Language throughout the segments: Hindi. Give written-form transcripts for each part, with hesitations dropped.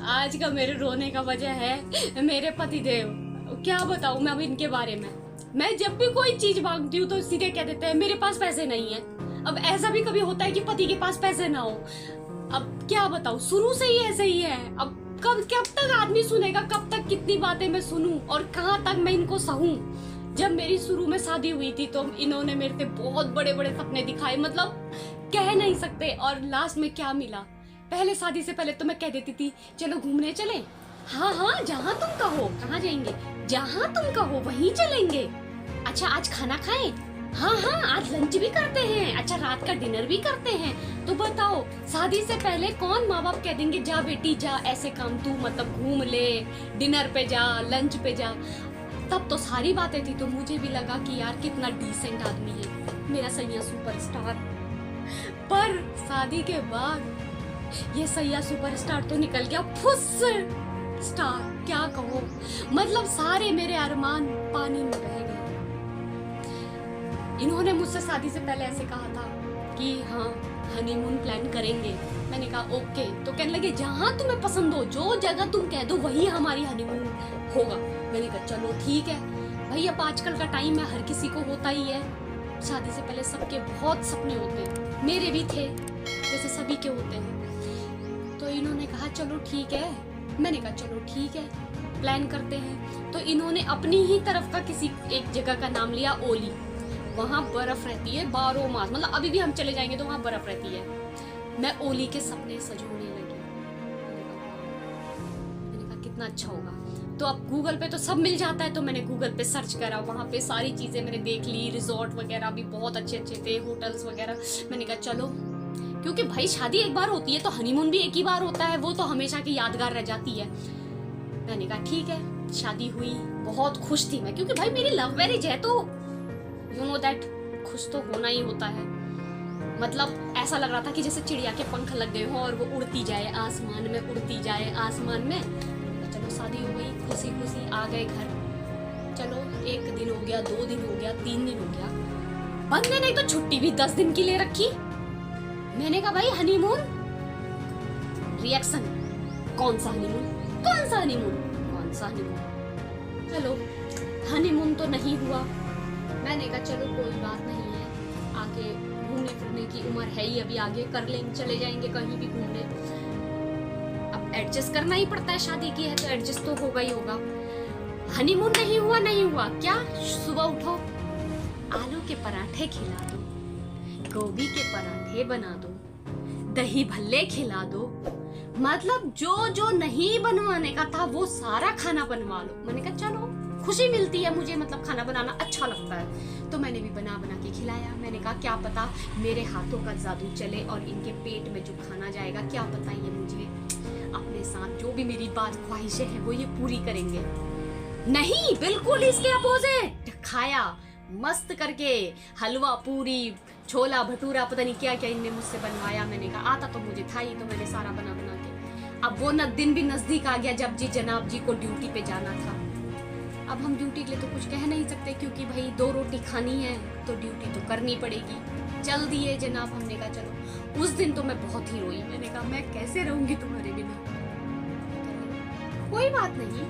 आज का मेरे रोने का वजह है मेरे पतिदेव। क्या बताऊं मैं अब इनके बारे में। मैं जब भी कोई चीज मांगती हूँ तो सीधे कह देते हैं मेरे पास पैसे नहीं है। अब ऐसा भी कभी होता है कि पति के पास पैसे ना हो। अब क्या बताऊं, शुरू से ही ऐसे ही है। अब कब तक आदमी सुनेगा, कब तक कितनी बातें मैं सुनूं और कहाँ तक मैं इनको सहूं। जब मेरी शुरू में शादी हुई थी तो इन्होंने मेरे से बहुत बड़े बड़े सपने दिखाए, मतलब कह नहीं सकते। और लास्ट में क्या मिला, पहले शादी से पहले तो मैं कह देती थी चलो घूमने चले, हाँ हाँ जहाँ तुम कहो। कहाँ जाएंगे? जहाँ तुम कहो वहीं चलेंगे। अच्छा आज खाना खाएं? हाँ हाँ आज लंच भी करते हैं। अच्छा रात का डिनर भी करते हैं। तो बताओ शादी से पहले कौन माँ बाप कह देंगे जा बेटी जा, ऐसे काम तू मतलब घूम ले, डिनर पे जा, लंच पे जा। तब तो सारी बातें थी तो मुझे भी लगा कि यार कितना डिसेंट आदमी है मेरा सैया सुपरस्टार। पर शादी के बाद ये सैया सुपरस्टार तो निकल गया फुस स्टार। क्या कहो, मतलब सारे मेरे अरमान पानी में बह गए। इन्होंने मुझसे शादी से पहले ऐसे कहा था कि हाँ हनीमून प्लान करेंगे। मैंने कहा ओके। तो कहने लगे जहाँ तुम्हें पसंद हो, जो जगह तुम कह दो वही हमारी हनीमून होगा। मैंने कहा चलो ठीक है भाई, अब आजकल का टाइम है, हर किसी को होता ही है। शादी से पहले सबके बहुत सपने होते हैं, मेरे भी थे जैसे सभी के होते हैं। तो इन्होंने कहा चलो ठीक है। मैंने कहा चलो ठीक है प्लान करते हैं। तो इन्होंने अपनी ही तरफ का किसी एक जगह का नाम लिया ओली। वहाँ बर्फ रहती है 12 मास, मतलब अभी भी हम चले जाएंगे तो वहाँ बर्फ रहती है। मैं ओली के सपने सजोने लगी। मैंने कहा कितना अच्छा होगा। तो अब गूगल पे तो सब मिल जाता है, तो मैंने गूगल पे सर्च करा, वहाँ पे सारी चीजें मैंने देख ली। रिजॉर्ट वगैरह भी बहुत अच्छे अच्छे थे, होटल्स वगैरह। मैंने कहा चलो, क्योंकि भाई शादी एक बार होती है तो हनीमून भी एक ही बार होता है, वो तो हमेशा की यादगार रह जाती है। मैंने कहा ठीक है। शादी हुई, बहुत खुश थी मैं, क्योंकि भाई मेरी लव मैरिज है तो यू नो दैट खुश तो होना ही होता है। मतलब ऐसा लग रहा था कि जैसे चिड़िया के पंख लग गए हो और वो उड़ती जाए आसमान में, उड़ती जाए आसमान में। चलो शादी हो गई, खुशी खुशी आ गए घर। चलो 1 दिन हो गया, 2 दिन हो गया, 3 दिन हो गया। बंदे ने तो छुट्टी भी 10 दिन की ले रखी। मैंने कहा भाई हनीमून। रिएक्शन, कौन सा हनीमून, कौन सा हनीमून, कौन सा हनीमून। चलो हनीमून तो नहीं हुआ। मैंने कहा चलो कोई बात नहीं है, आगे घूमने फिरने की उम्र है ही, अभी आगे कर लेंगे, चले जाएंगे कहीं भी घूमने। अब एडजस्ट करना ही पड़ता है, शादी की है तो एडजस्ट तो होगा ही होगा। हनीमून नहीं हुआ, नहीं हुआ क्या, सुबह उठो आलू के पराठे खिला दो, गोभी के पराठे बना दो, दही भल्ले खिला दो, मतलब जो जो नहीं बनवाने का था वो सारा खाना बनवा लो। मैंने कहा चलो खुशी मिलती है मुझे, मतलब खाना बनाना अच्छा लगता है, तो मैंने भी बना बना के खिलाया। मैंने कहा क्या पता मेरे हाथों का जादू चले और इनके पेट में जो खाना जाएगा, क्या पता ये मुझे अपने साथ जो भी मेरी बात ख्वाहिशें हैं वो ये पूरी करेंगे। नहीं, बिल्कुल इसके अपोजिट। खाया मस्त करके, हलवा पूरी, छोला भटूरा, पता नहीं क्या क्या इनने मुझसे बनवाया। मैंने कहा आता तो मुझे था ही, तो मैंने सारा बना बना के। अब वो दिन भी नजदीक आ गया जब जी जनाब जी को ड्यूटी पे जाना था। अब हम ड्यूटी के लिए तो कुछ कह नहीं सकते, क्योंकि भाई 2 रोटी खानी है तो ड्यूटी तो करनी पड़ेगी। चल दिए जनाब। हमने कहा चलो। उस दिन तो मैं बहुत ही रोई। मैंने कहा मैं कैसे रहूंगी तुम्हारे बिना। कोई बात नहीं,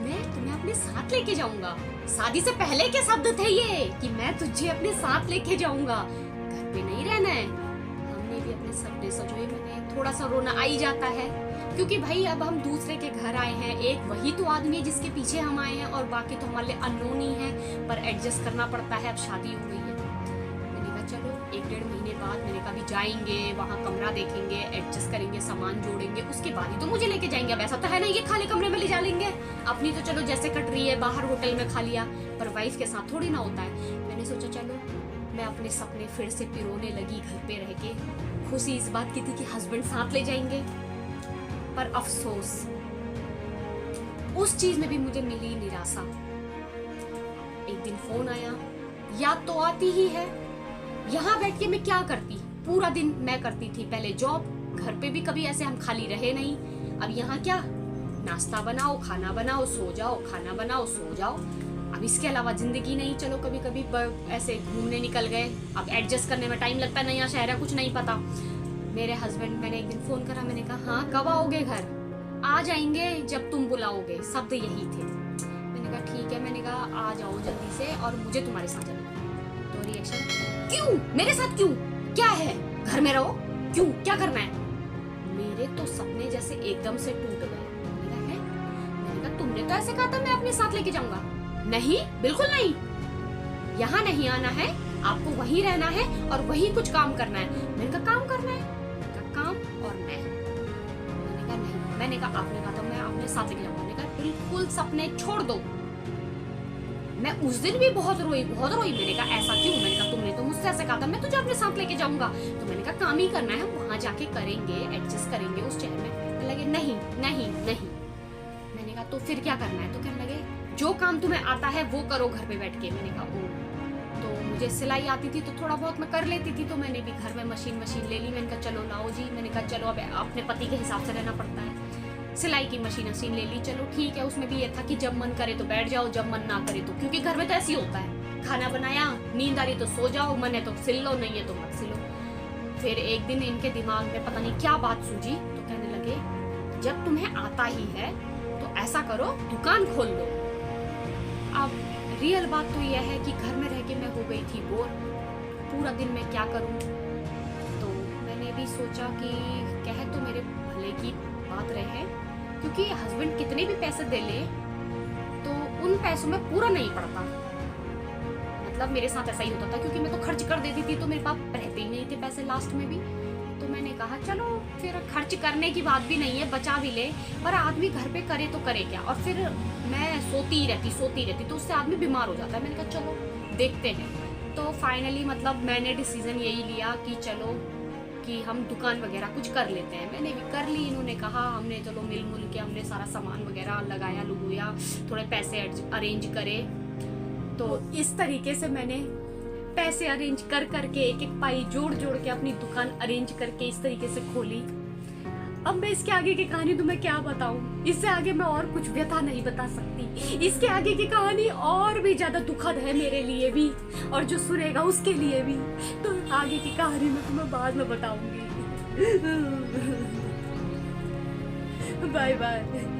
मैं तुम्हें अपने साथ लेके जाऊंगा। शादी से पहले के शब्द थे ये कि मैं तुझे अपने साथ लेके जाऊंगा, घर पे नहीं रहना है। हमने भी अपने सपने सजोए। मैंने थोड़ा सा रोना आ ही जाता है, क्योंकि भाई अब हम दूसरे के घर आए हैं। एक वही तो आदमी है जिसके पीछे हम आए हैं और बाकी तो हमारे लिए अननोन ही है, पर एडजस्ट करना पड़ता है। अब शादी हो गई है। मैंने कहा चलो 1-1.5 महीने बाद मैंने कहा भी जाएंगे, वहाँ कमरा देखेंगे, एडजस्ट करेंगे, सामान जोड़ेंगे, उसके बाद ही तो मुझे लेके जाएंगे। अब ऐसा तो है ना ये खाली कमरे में ले जा लेंगे। अपनी तो चलो जैसे कट रही है, बाहर होटल में खा लिया, पर वाइफ के साथ थोड़ी ना होता है। मैंने सोचा चलो, मैं अपने सपने फिर से पिरोने लगी घर पे रह के। खुशी इस बात की थी कि हस्बैंड साथ ले जाएंगे, पर अफसोस उस चीज में भी मुझे मिली निराशा। एक दिन फोन आया, याद तो आती ही है। यहाँ बैठ के मैं क्या करती, पूरा दिन मैं करती थी पहले जॉब, घर पे भी कभी ऐसे हम खाली रहे नहीं। अब यहाँ क्या, नाश्ता बनाओ, खाना बनाओ, सो जाओ, खाना बनाओ, सो जाओ। अब इसके अलावा जिंदगी नहीं, चलो कभी कभी ऐसे घूमने निकल गए। अब एडजस्ट करने में टाइम लगता है, नया शहर है, कुछ नहीं पता। मेरे हस्बैंड, मैंने एक दिन फोन करा, मैंने कहा हाँ कब आओगे घर? आ जाएंगे जब तुम बुलाओगे, शब्द यही थे। मैंने कहा ठीक है, मैंने कहा आ जाओ जल्दी से और मुझे तुम्हारे साथ जाना। तो रिएक्शन, क्यों मेरे साथ क्यों, क्या है, घर में रहो, क्यों, क्या करना है? मेरे तो सपने जैसे एकदम से टूट गए। मैंने कहा तुमने तो ऐसे कहा था मैं अपने साथ लेके जाऊंगा। नहीं, बिल्कुल नहीं, यहाँ नहीं आना है, आपको वहीं रहना है और वहीं कुछ काम करना है। मैंने कहा काम करना है? काम और मैंने कहा नहीं। मैंने कहा आपने कहा था मैं अपने साथ लेके जाऊंगा। मैंने कहा बिल्कुल सपने छोड़ दो। मैं उस दिन भी बहुत रोई। मैंने कहा ऐसा क्यों? मैंने कहा तुमने तो मुझसे ऐसे कहा था मैं तुझे अपने साथ लेके जाऊंगा। तो मैंने कहा काम ही करना है, हम वहां जाके करेंगे, एडजस्ट करेंगे उस शहर में। लगे नहीं नहीं नहीं। मैंने कहा तो फिर क्या करना है? तो कहने लगे जो काम तुम्हें आता है वो करो घर पे बैठ के। मैंने कहा ओ, तो मुझे सिलाई आती थी तो थोड़ा बहुत मैं कर लेती थी, तो मैंने भी घर में मशीन ले ली। मैंने कहा चलो लाओ जी। मैंने कहा चलो अब अपने पति के हिसाब से रहना पड़ता है। सिलाई की मशीन ले ली, चलो ठीक है। उसमें भी ये था कि जब मन करे तो बैठ जाओ, जब मन ना करे तो, क्योंकि घर में तो ऐसे ही होता है, खाना बनाया, नींद आ रही तो सो जाओ, मन है तो सिल लो, नहीं है तो मत सिलो। फिर एक दिन इनके दिमाग में पता नहीं क्या बात सूझी, तो कहने लगे जब तुम्हें आता ही है तो ऐसा करो दुकान खोल लो। अब रियल बात तो यह है कि घर में रह के मैं हो गई थी बोर, पूरा दिन मैं क्या करूं। तो मैंने भी सोचा कि कह तो मेरे भले की बात रहे, क्योंकि हस्बैंड कितने भी पैसे दे ले तो उन पैसों में पूरा नहीं पड़ता। मतलब मेरे साथ ऐसा ही होता था, क्योंकि मैं तो खर्च कर देती थी तो मेरे पास रहते ही नहीं थे पैसे लास्ट में भी। तो मैंने कहा चलो फिर खर्च करने की बात भी नहीं है, बचा भी ले, पर आदमी घर पे करे तो करे क्या। और फिर मैं सोती रहती तो उससे आदमी बीमार हो जाता है। मैंने कहा चलो देखते हैं। तो फाइनली मतलब मैंने डिसीजन यही लिया कि चलो कि हम दुकान वगैरह कुछ कर लेते हैं। मैंने भी कर ली, इन्होंने कहा, हमने चलो मिल के हमने सारा सामान वगैरह लगाया, लुगुया, थोड़े पैसे अरेंज करे। तो इस तरीके से मैंने पैसे अरेंज कर करके एक एक पाई जोड़ के अपनी दुकान अरेंज करके इस तरीके से खोली। अब मैं इसके आगे की कहानी तुम्हें क्या बताऊं, इससे आगे मैं और कुछ व्यथा नहीं बता सकती। इसके आगे की कहानी और भी ज्यादा दुखद है मेरे लिए भी और जो सुनेगा उसके लिए भी। तो आगे की कहानी मैं तुम्हें बाद में बताऊंगी। Bye bye.